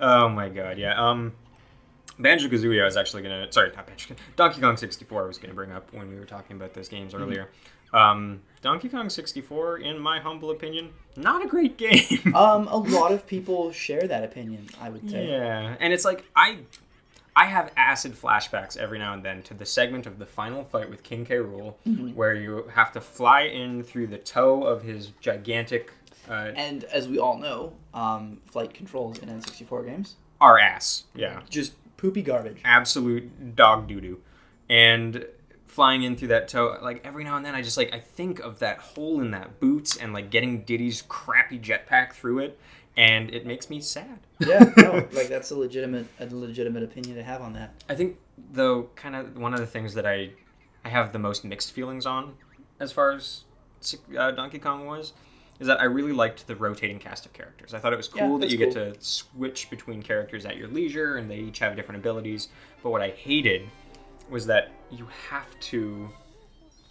Oh my god, yeah. Banjo-Kazooie I was actually gonna... Sorry, not Banjo... Donkey Kong 64 I was gonna bring up when we were talking about those games earlier. Donkey Kong 64, in my humble opinion, not a great game. A lot of people share that opinion, I would say. Yeah, and it's like, I have acid flashbacks every now and then to the segment of the final fight with King K. Rool, where you have to fly in through the toe of his gigantic... and as we all know, flight controls in N64 games are ass, yeah. Just poopy garbage. Absolute dog doo-doo. And flying in through that toe, like, every now and then I just, like, I think of that hole in that boot and, like, getting Diddy's crappy jetpack through it, and it makes me sad. Yeah, no, like, that's a legitimate opinion to have on that. I think, though, kind of one of the things that I have the most mixed feelings on, as far as Donkey Kong was, is that I really liked the rotating cast of characters. I thought it was cool that you get to switch between characters at your leisure, and they each have different abilities. But what I hated was that you have to,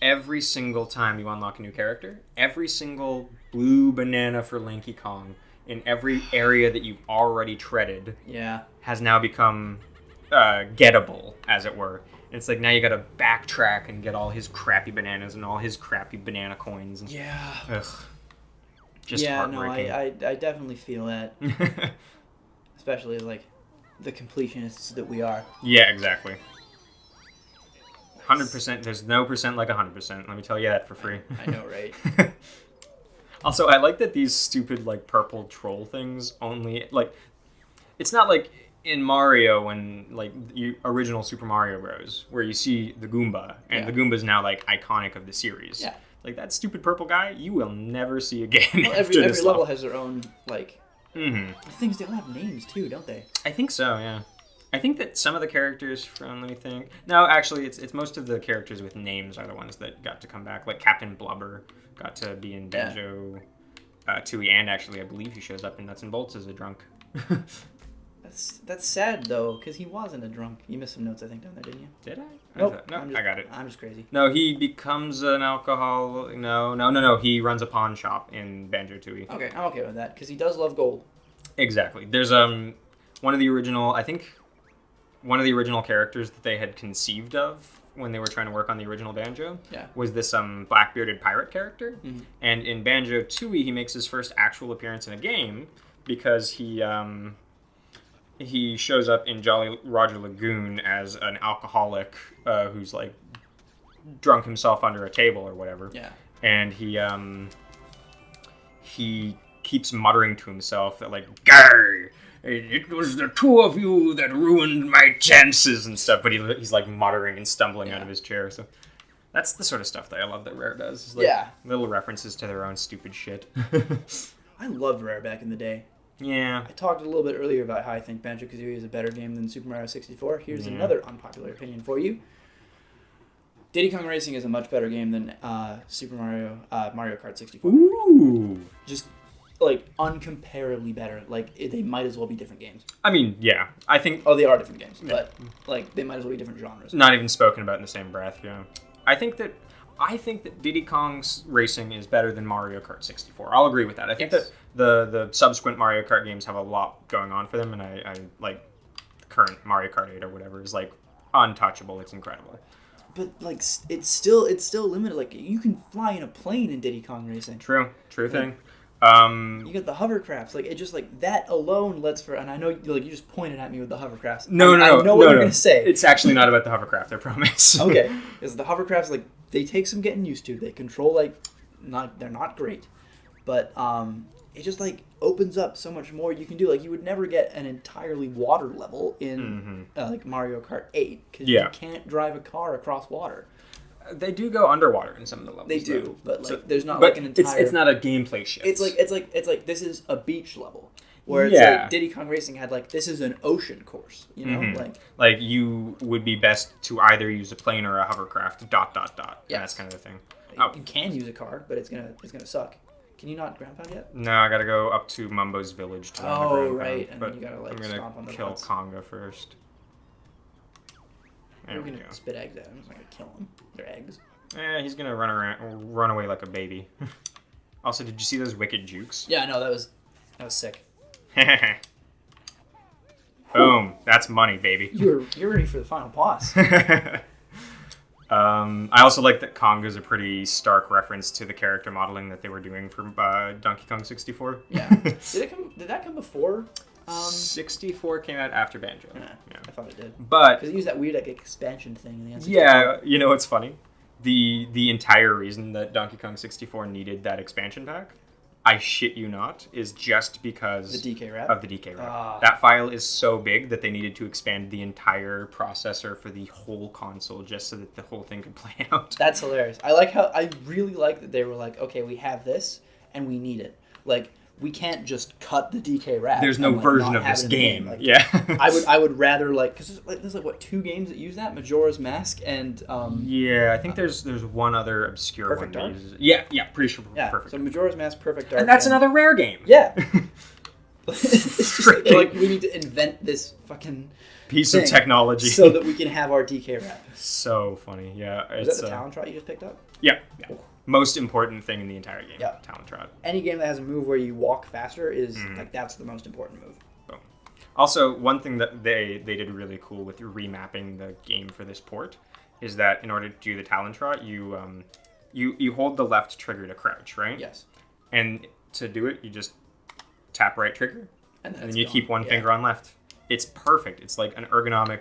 every single time you unlock a new character, every single blue banana for Lanky Kong in every area that you've already treaded has now become gettable, as it were. And it's like, now you gotta backtrack and get all his crappy bananas and all his crappy banana coins. And, ugh. Just heartbreaking. No, I definitely feel that. Especially, like, the completionists that we are. Yeah, exactly. 100%. There's no percent like 100%. Let me tell you that for free. I know, right? Also, I like that these stupid, like, purple troll things only, like, it's not like in Mario when, like, original Super Mario Bros. Where you see the Goomba, and the Goomba's now, like, iconic of the series. Yeah. Like, that stupid purple guy, you will never see again. Well, every level has their own, like... Things, they all have names, too, don't they? I think so, yeah. I think that some of the characters from, let me think... No, actually, it's most of the characters with names are the ones that got to come back. Like, Captain Blubber got to be in Banjo-Tooie, and actually, I believe he shows up in Nuts and Bolts as a drunk. That's sad, though, because he wasn't a drunk. You missed some notes, I think, down there, didn't you? Did I? Nope. I got it. I'm just crazy. No, he becomes an alcoholic. No. He runs a pawn shop in Banjo-Tooie. Okay, I'm okay with that, because he does love gold. Exactly. There's one of the original characters that they had conceived of when they were trying to work on the original Banjo was this black-bearded pirate character. Mm-hmm. And in Banjo-Tooie, he makes his first actual appearance in a game because he shows up in Jolly Roger Lagoon as an alcoholic who's, like, drunk himself under a table or whatever. Yeah. And he keeps muttering to himself that, like, "Gay! It was the two of you that ruined my chances," and stuff. But he's like, muttering and stumbling out of his chair. So that's the sort of stuff that I love that Rare does. It's like little references to their own stupid shit. I loved Rare back in the day. Yeah. I talked a little bit earlier about how I think Banjo-Kazooie is a better game than Super Mario 64. Here's another unpopular opinion for you. Diddy Kong Racing is a much better game than Mario Kart 64. Ooh. Just, like, uncomparably better. Like, they might as well be different games. I mean, yeah. I think... Oh, they are different games. Yeah. But, like, they might as well be different genres. Not even spoken about in the same breath, yeah. I think that Diddy Kong's Racing is better than Mario Kart 64. I'll agree with that. I think that the subsequent Mario Kart games have a lot going on for them, and I like the current Mario Kart 8 or whatever is, like, untouchable. It's incredible. But, like, it's still limited. Like, you can fly in a plane in Diddy Kong Racing. True thing. You got the hovercrafts. Like, it just, like, that alone lets for... And I know, like, you just pointed at me with the hovercrafts. No. I know what you're going to say. It's actually not about the hovercraft, I promise. Okay. Because the hovercrafts, like, they take some getting used to. They control, like... They're not great. But, it just, like, opens up so much more you can do. Like, you would never get an entirely water level in, like, Mario Kart 8. Because you can't drive a car across water. They do go underwater in some of the levels. They do, but like there's not like an entire. It's not a gameplay shift. It's like this is a beach level, where it's like Diddy Kong Racing had like this is an ocean course. You know, like you would be best to either use a plane or a hovercraft. ... Yeah, that's kind of the thing. You can use a car, but it's gonna suck. Can you not ground pound yet? No, I gotta go up to Mumbo's village to right, and then you gotta like stomp on the kill Conga first. We're gonna spit eggs at him. I'm not gonna kill him. They're eggs. He's gonna run away like a baby. Also, did you see those wicked jukes? Yeah, no, that was sick. Boom. That's money, baby. You're ready for the final boss. I also like that Kong is a pretty stark reference to the character modeling that they were doing for Donkey Kong 64. Yeah. Did that come before? 64 came out after Banjo. Yeah. I thought it did. But because it used that weird like expansion thing in the N64. Yeah, you know what's funny? The entire reason that Donkey Kong 64 needed that expansion pack, I shit you not, is just because the DK wrap. Of the DK wrap. That file is so big that they needed to expand the entire processor for the whole console just so that the whole thing could play out. That's hilarious. I really like that they were like, okay, we have this and we need it. Like, we can't just cut the DK wrap. There's no version of this game. Like, yeah. I would rather because there's what 2 games that use that, Majora's Mask and yeah, I think there's one other obscure Perfect one Dark? that uses it. Yeah, pretty sure. Yeah, Perfect. So Majora's Mask, Perfect Dark, and that's another rare game. Yeah. It's just like we need to invent this fucking piece of technology so that we can have our DK wrap. So funny. Yeah. Is that the talent trot you just picked up? Yeah. Most important thing in the entire game. Yeah. Talent trot. Any game that has a move where you walk faster is like that's the most important move. Boom. Also, one thing that they did really cool with remapping the game for this port is that in order to do the talent trot, you hold the left trigger to crouch, right? Yes. And to do it, you just tap right trigger, and then you keep one finger on left. It's perfect. It's like an ergonomic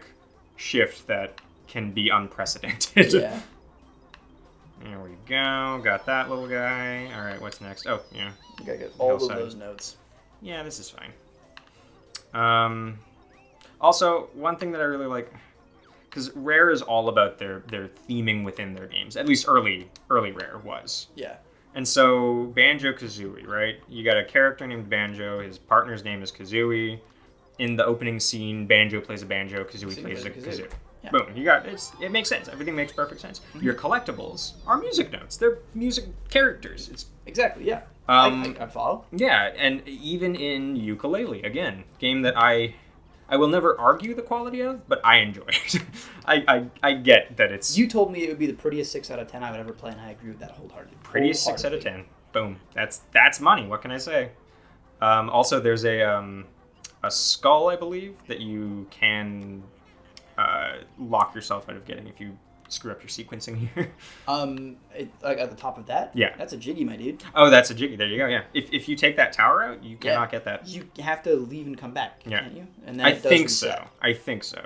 shift that can be unprecedented. Yeah. There we go. Got that little guy. All right, what's next? Oh, yeah. You gotta get all of those notes. Yeah, this is fine. Also, one thing that I really like, because Rare is all about their theming within their games. At least early Rare was. Yeah. And so Banjo-Kazooie, right? You got a character named Banjo. His partner's name is Kazooie. In the opening scene, Banjo plays a banjo, Kazooie plays a kazoo. Yeah. Boom. It makes sense. Everything makes perfect sense. Mm-hmm. Your collectibles are music notes. They're music characters. It's exactly, yeah. I follow. Yeah, and even in Ukulele, again, game that I will never argue the quality of, but I enjoy it. I get that it's... You told me it would be the prettiest 6 out of 10 I would ever play, and I agree with that wholeheartedly. Prettiest 6 out of 10. Boom. That's money. What can I say? Also, there's a skull, I believe, that you can lock yourself out of getting if you screw up your sequencing here. Like at the top of that? Yeah. That's a jiggy, my dude. Oh, that's a jiggy. There you go, yeah. If you take that tower out, you cannot get that. You have to leave and come back, can't you? And then I think so,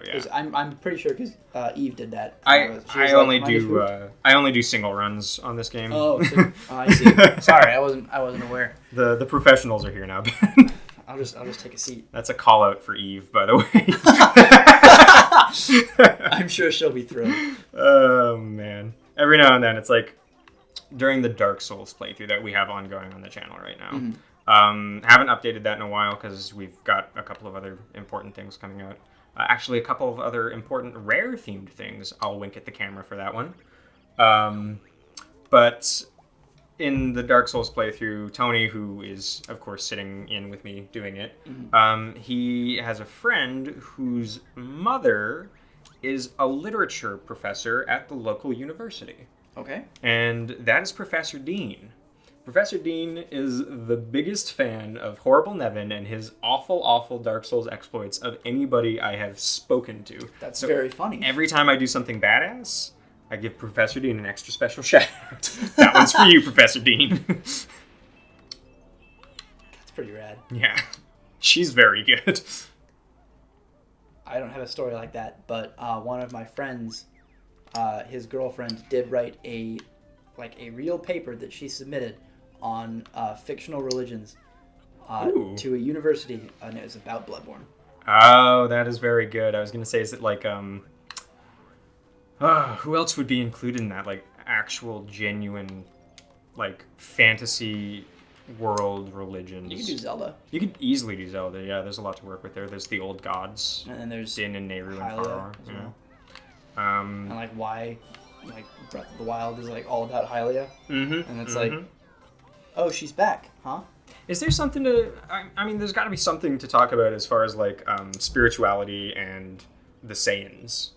yeah. I'm pretty sure because Eve did that. I only do single runs on this game. Oh, I see. Sorry, I wasn't aware. The professionals are here now, Ben. I'll just take a seat. That's a call out for Eve, by the way. I'm sure she'll be thrilled. Oh man! Every now and then, it's like during the Dark Souls playthrough that we have ongoing on the channel right now. Mm-hmm. Haven't updated that in a while because we've got a couple of other important things coming out. Actually, a couple of other important Rare themed things. I'll wink at the camera for that one. But in the Dark Souls playthrough, Tony, who is, of course, sitting in with me doing it, he has a friend whose mother is a literature professor at the local university. Okay. And that is Professor Dean. Professor Dean is the biggest fan of Horrible Nevin and his awful, awful Dark Souls exploits of anybody I have spoken to. That's very funny. Every time I do something badass, I give Professor Dean an extra special shout out. That one's for you, Professor Dean. That's pretty rad. Yeah. She's very good. I don't have a story like that, but one of my friends, his girlfriend, did write a real paper that she submitted on fictional religions to a university, and it was about Bloodborne. Oh, that is very good. I was going to say, is it like... who else would be included in that? Like, actual, genuine, like, fantasy world religions. You could do Zelda. You could easily do Zelda, yeah. There's a lot to work with there. There's the old gods. And then there's Din and Nehru and Faror. Yeah. Well. And, like, why, like, Breath of the Wild is, like, all about Hylia. Mm-hmm. And it's like, oh, she's back, huh? Is there something to... I mean, there's got to be something to talk about as far as, like, spirituality and the Saiyans.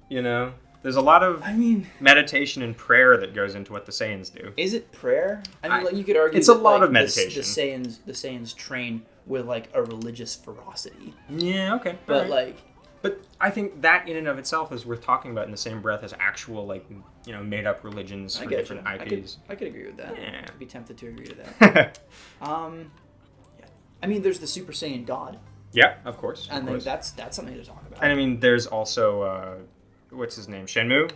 You know? There's a lot of I mean, meditation and prayer that goes into what the Saiyans do. is it prayer? I mean, like you could argue it's a that, lot like, of meditation. The Saiyans train with like a religious ferocity. Yeah, okay. But like, but I think that in and of itself is worth talking about in the same breath as actual like made up religions for different IPs. I could agree with that. Yeah. I'd be tempted to agree with that. Yeah. I mean, there's the Super Saiyan God. Yeah, of course. And then that's something to talk about. And I mean, there's also what's his name? Shenmue,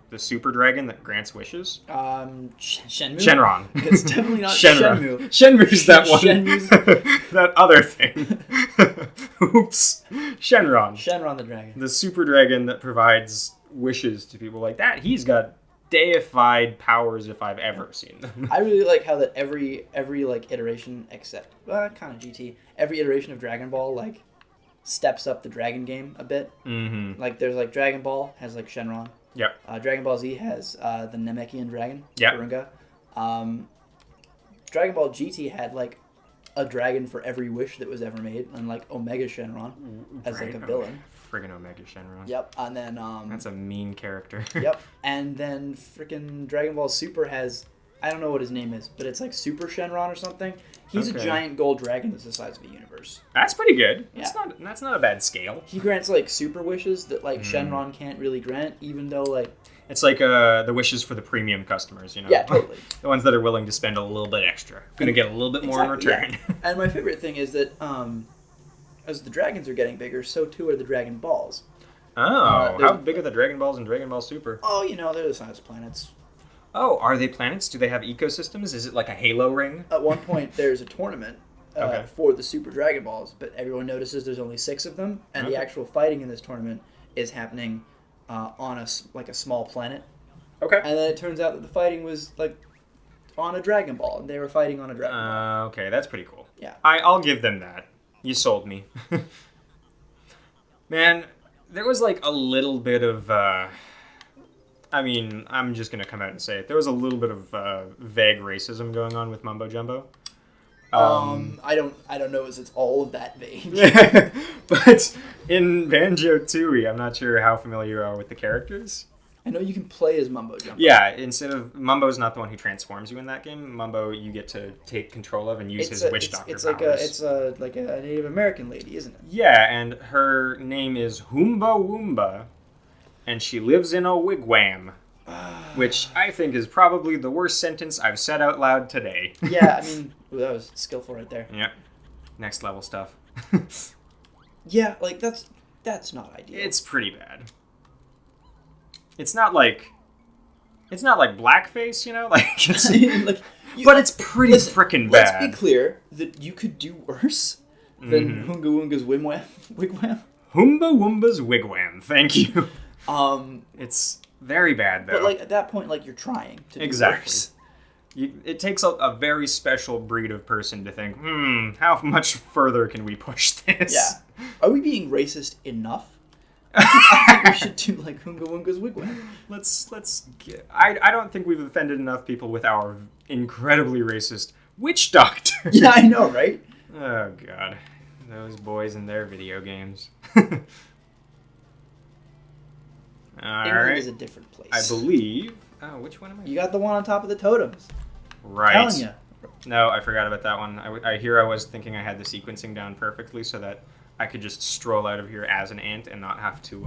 the super dragon that grants wishes. Shenmue. Shenron. It's definitely not Shenmue. Shenmue. Shenmue's that one. Shenmue's that other thing. Oops. Shenron. Shenron the dragon. The super dragon that provides wishes to people like that. He's got deified powers if I've ever seen them. I really like how that every like iteration except kind of GT, every iteration of Dragon Ball like steps up the dragon game a bit. Mm-hmm. Like there's like Dragon Ball has like Shenron. Yep. Dragon Ball Z has the Namekian dragon. Yep. Kurunga. Dragon Ball GT had like a dragon for every wish that was ever made, and like Omega Shenron as like a villain. Friggin' Omega Shenron. Yep, and then that's a mean character. Yep, and then freaking Dragon Ball Super has, I don't know what his name is, but it's like Super Shenron or something. He's a giant gold dragon that's the size of the universe. That's pretty good. Yeah. That's not a bad scale. He grants like super wishes that like Shenron can't really grant, even though like it's like the wishes for the premium customers, Yeah, totally. The ones that are willing to spend a little bit extra. Gonna get a little bit more in return. Yeah. And my favorite thing is that as the dragons are getting bigger, so too are the Dragon Balls. Oh, how big are the Dragon Balls in Dragon Ball Super? Oh, they're the size of planets. Oh, are they planets? Do they have ecosystems? Is it like a Halo ring? At one point, there's a tournament for the Super Dragon Balls, but everyone notices there's only 6 of them, and the actual fighting in this tournament is happening on a small planet. Okay. And then it turns out that the fighting was like on a Dragon Ball, and they were fighting on a Dragon Ball. Okay, that's pretty cool. Yeah. I'll give them that. You sold me. Man, there was like a little bit of I mean, I'm just gonna come out and say it. There was a little bit of vague racism going on with Mumbo Jumbo. I don't know if it's all of that vague. But in Banjo-Tooie, I'm not sure how familiar you are with the characters. I know you can play as Mumbo Jumbo. Yeah, instead of Mumbo's not the one who transforms you in that game. Mumbo, you get to take control of and use his witch doctor powers. It's like a Native American lady, isn't it? Yeah, and her name is Hoomba Woomba, and she lives in a wigwam, which I think is probably the worst sentence I've said out loud today. Yeah, I mean, that was skillful right there. Yep, next level stuff. Yeah, like that's not ideal. It's pretty bad. It's not like blackface, like it's, but it's pretty freaking bad. Let's be clear that you could do worse than Hoonga Woonga's wigwam. Hoomba Woomba's wigwam. Thank you. It's very bad though. But like at that point, like you're trying to do worse. It takes a very special breed of person to think, how much further can we push this? Yeah. Are we being racist enough? I think we should do like Hoonga Woonga's wigwam. I don't think we've offended enough people with our incredibly racist witch doctor. Yeah, I know, right? Oh god, those boys and their video games. England is a different place. I believe. Oh, which one am I? You got the one on top of the totems. Right. I'm telling you. No, I forgot about that one. I was thinking I had the sequencing down perfectly so that I could just stroll out of here as an ant and not have to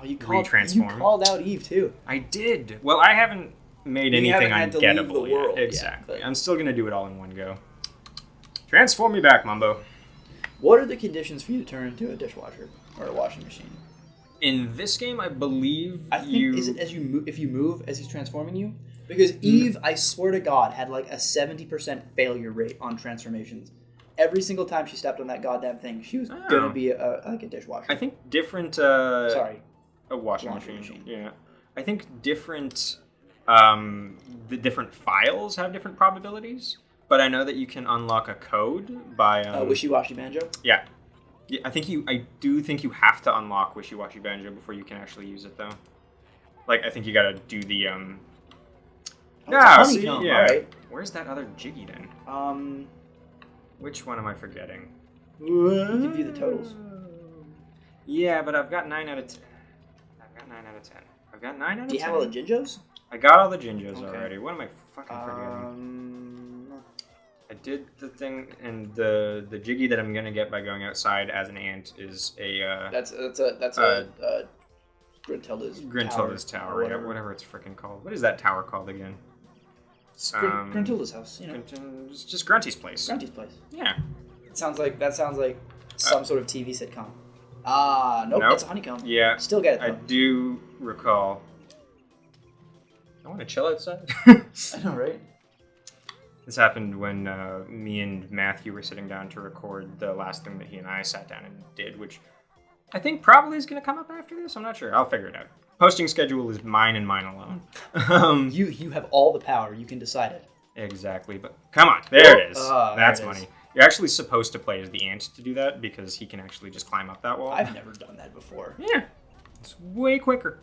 retransform. You called out Eve too. I did. Well, I haven't made anything ungettable yet. Exactly. Yeah, I'm still gonna do it all in one go. Transform me back, Mumbo. What are the conditions for you to turn into a dishwasher or a washing machine? In this game, I believe is it if you move as he's transforming you? Because Eve, I swear to God, had like a 70% failure rate on transformations. Every single time she stepped on that goddamn thing, she was gonna be like a dishwasher. I think different. A washing machine. Yeah, I think different. The different files have different probabilities, but I know that you can unlock a code by Wishy-Washy Banjo. Yeah, I do think you have to unlock Wishy-Washy Banjo before you can actually use it, though. Like, I think you gotta do the honeycomb. Yeah. All right. Where's that other Jiggy then? Which one am I forgetting? You can view the totals. Yeah, but I've got 9 out of 10. I've got 9 out of 10. Do you have all the Jinjos? I got all the Jinjos Okay. already. What am I fucking forgetting? I did the thing, and the Jiggy that I'm gonna get by going outside as an ant is a That's Grintilda's tower, yeah, whatever it's freaking called. What is that tower called again? Grintilda's house, It's just Grunty's place. Grunty's place. Yeah. That sounds like some sort of TV sitcom. Nope, it's a honeycomb. Yeah. Still get it, though. I do recall. I want to chill outside. I know, right? This happened when me and Matthew were sitting down to record the last thing that he and I sat down and did, which I think probably is going to come up after this. I'm not sure. I'll figure it out. Posting schedule is mine and mine alone. You have all the power. You can decide it. Exactly, but come on. There it is. That's there it money. is. You're actually supposed to play as the ant to do that because he can actually just climb up that wall. I've never done that before. Yeah. It's way quicker.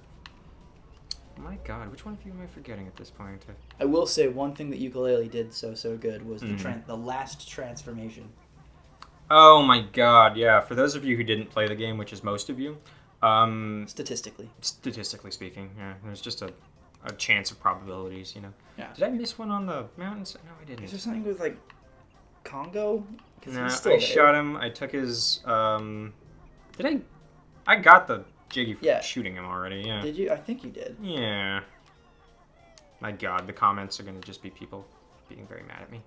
Oh my god, which one of you am I forgetting at this point? I will say one thing that Ukulele did so good was the last transformation. Oh my god, yeah. For those of you who didn't play the game, which is most of you, Statistically speaking, yeah, there's just a chance of probabilities, you know. Yeah. Did I miss one on the mountains? No, I didn't. Is there something with like Congo? No, I shot him. I took his. Did I? I got the Jiggy for shooting him already. Yeah. Did you? I think you did. Yeah. My God, the comments are gonna just be people being very mad at me.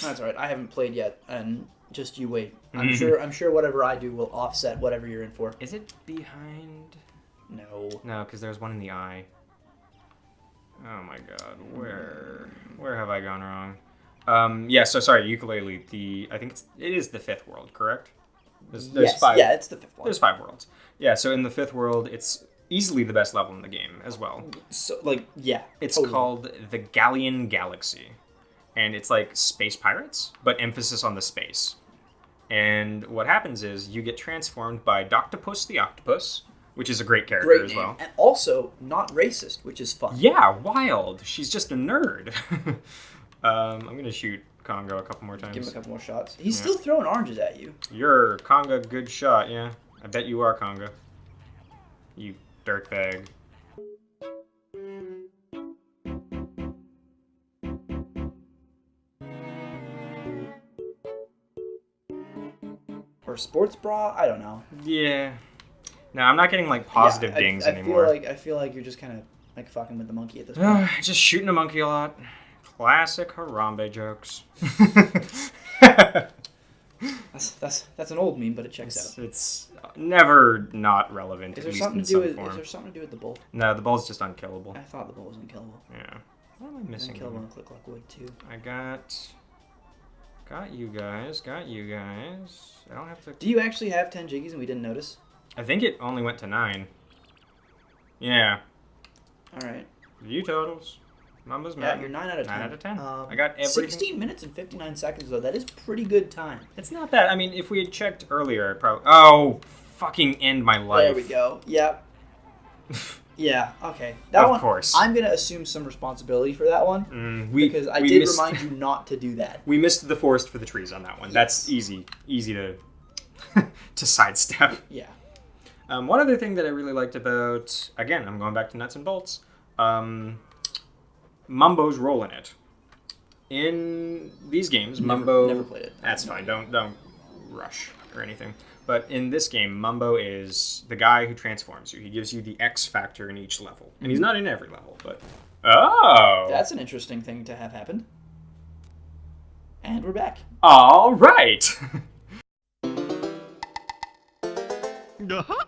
That's all right. I haven't played yet, and just you wait. I'm sure whatever I do will offset whatever you're in for. Is it behind? No. No, because there's one in the eye. Oh my God, where have I gone wrong? Yeah. So sorry, Ukulele. I think it is the 5th world, correct? There's 5. Yeah, it's the 5th one. There's 5 worlds. Yeah. So in the 5th world, it's easily the best level in the game as well. So yeah, it's called the Galleon Galaxy, and it's like space pirates, but emphasis on the space. And what happens is you get transformed by Doctopus the Octopus, which is a great character as well. And also not racist, which is fun. Yeah, wild. She's just a nerd. I'm going to shoot Congo a couple more times. Give him a couple more shots. He's still throwing oranges at you. You're Congo, good shot, yeah. I bet you are, Congo. You dirtbag. Or sports bra? I don't know. Yeah. No, I'm not getting like positive dings anymore. I feel like you're just kind of like fucking with the monkey at this point. Just shooting a monkey a lot. Classic Harambe jokes. That's an old meme, but it checks out. It's never not relevant. Is there something to do with the bull? No, the bull's just unkillable. I thought the bull was unkillable. Yeah. What am I missing? Unkillable and Click Lock Wood too. I got you guys. I don't have to. Do you actually have 10 jiggies and we didn't notice? I think it only went to 9. Yeah. All right. View totals. Mamba's Yeah, you're 9 out of 10. 9 out of 10. I got everything. 16 minutes and 59 seconds, though. That is pretty good time. It's not bad. I mean, if we had checked earlier, I'd probably... Oh, fucking end my life. There we go. Yep. Yeah, okay. That one, of course. I'm going to assume some responsibility for that one. Because I did remind you not to do that. We missed the forest for the trees on that one. Yes. That's easy to to sidestep. Yeah. One other thing that I really liked about... Again, I'm going back to nuts and bolts. Mumbo's role in it. In these games, Mumbo... Never played it. That's fine. Don't rush or anything. But in this game, Mumbo is the guy who transforms you. He gives you the X factor in each level. And he's not in every level, but... Oh! That's an interesting thing to have happened. And we're back. All right! Uh-huh.